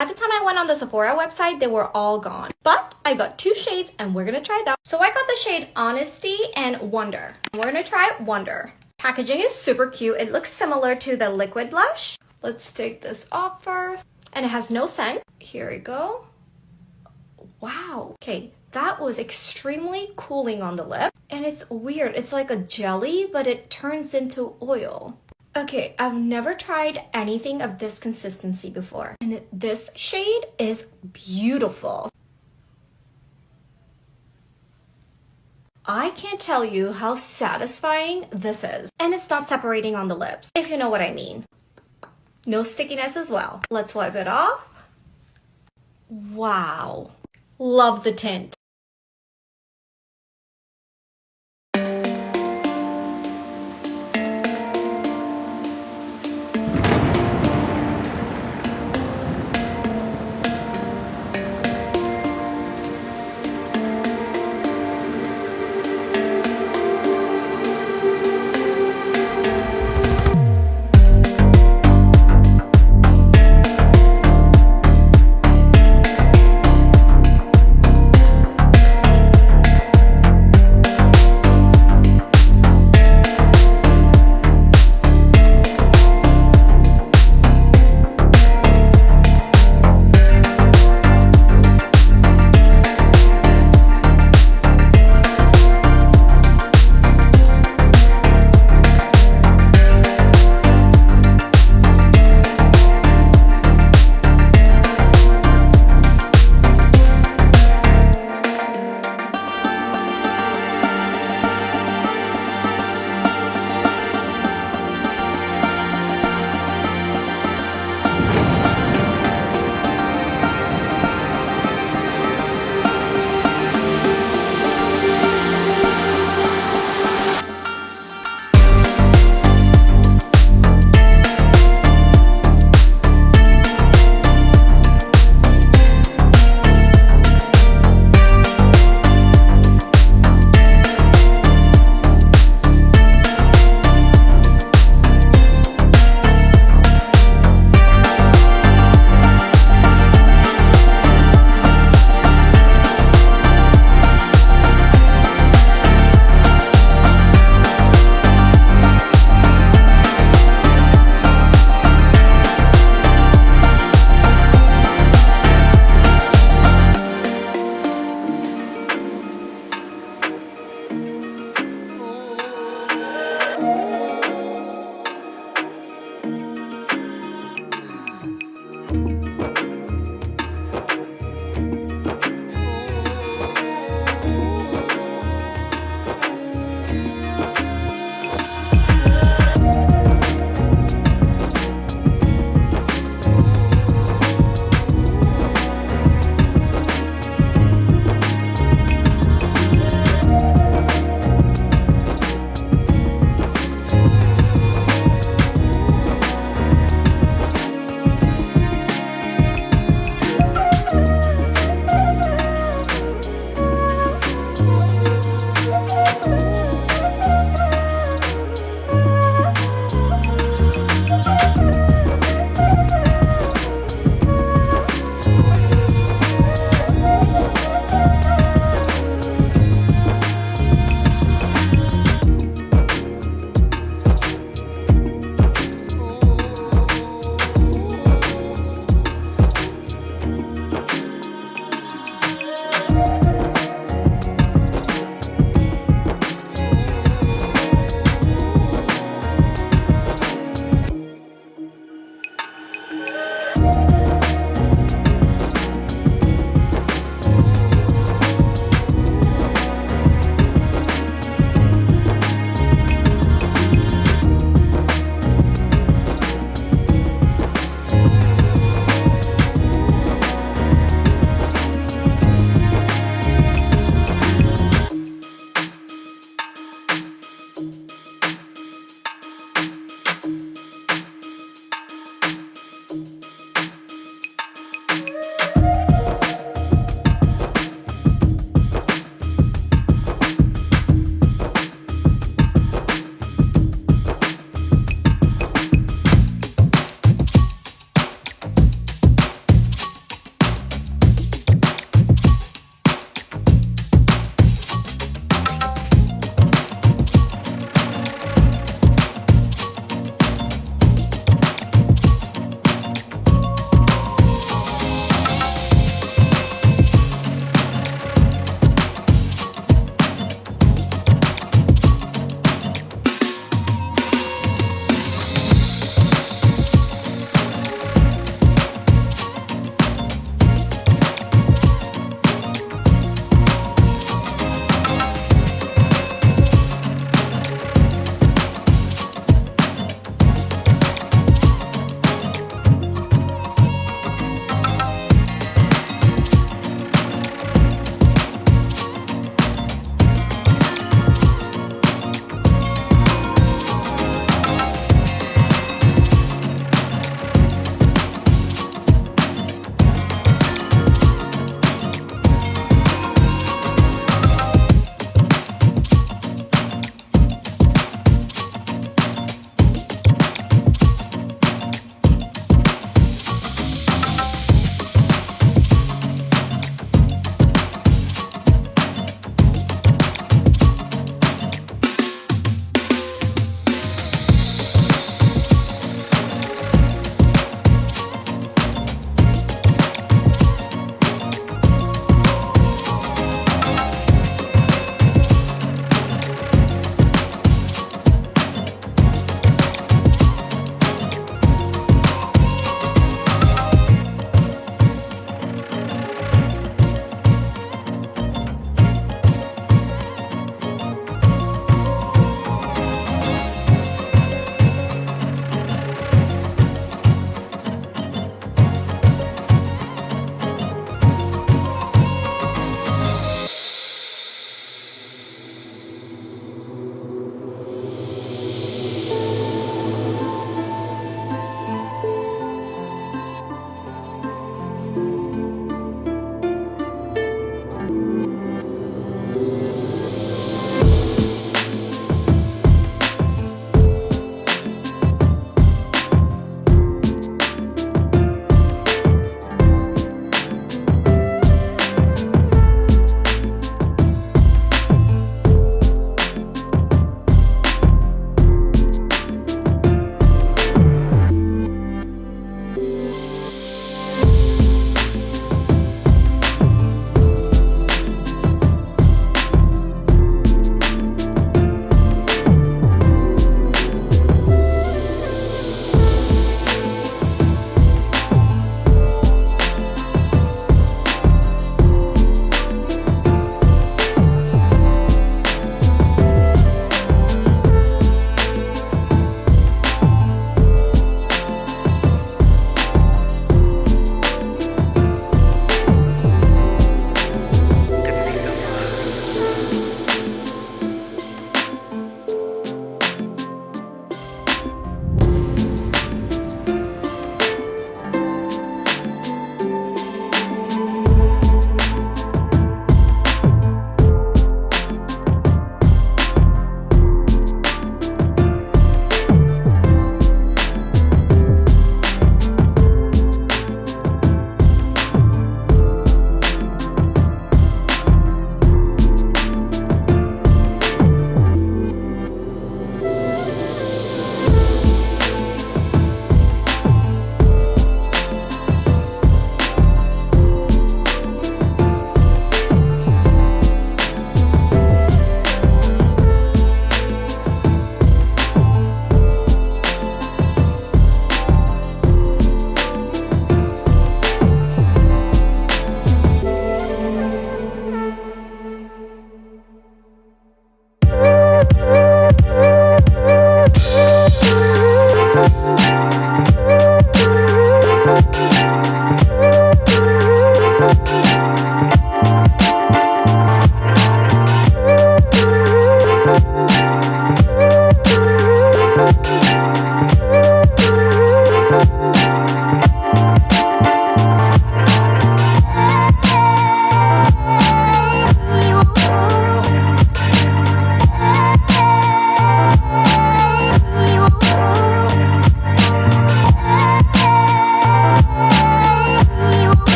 At the time I went on the Sephora website, they were all gone. But I got 2 shades and we're gonna try it out. So I got the shade Honesty and Wonder. We're gonna try Wonder. Packaging is super cute. It looks similar to the liquid blush. Let's take this off first. And it has no scent. Here we go. Wow. Okay, that was extremely cooling on the lip. And it's weird. It's like a jelly, but it turns into oil. Okay, I've never tried anything of this consistency before. And this shade is beautiful. I can't tell you how satisfying this is. And it's not separating on the lips, if you know what I mean. No stickiness as well. Let's wipe it off. Wow. Love the tint.